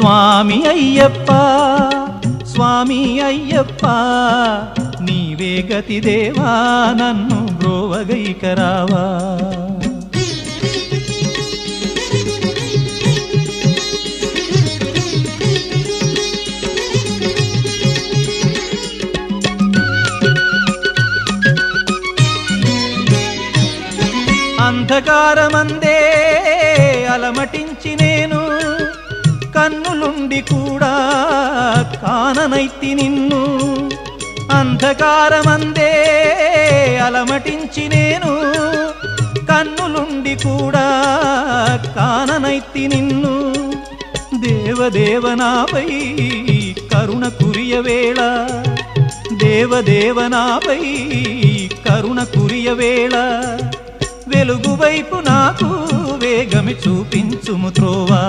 స్వామి అయ్యప్ప స్వామి అయ్యప్ప నీవే గతి దేవా నన్ను బ్రోవగైకరావా అంధకారమందే అలమటించి నేను కన్నులుండి కూడా కాననైతి నిన్ను అంధకారమందే అలమటించి నేను కన్నులుండి కూడా కాననైతి నిన్ను దేవదేవనాపై కరుణ కురియవేళ దేవదేవనాపై కరుణ కురియవేళ వెలుగు వైపు నాకు వేగమి చూపించుము త్రోవా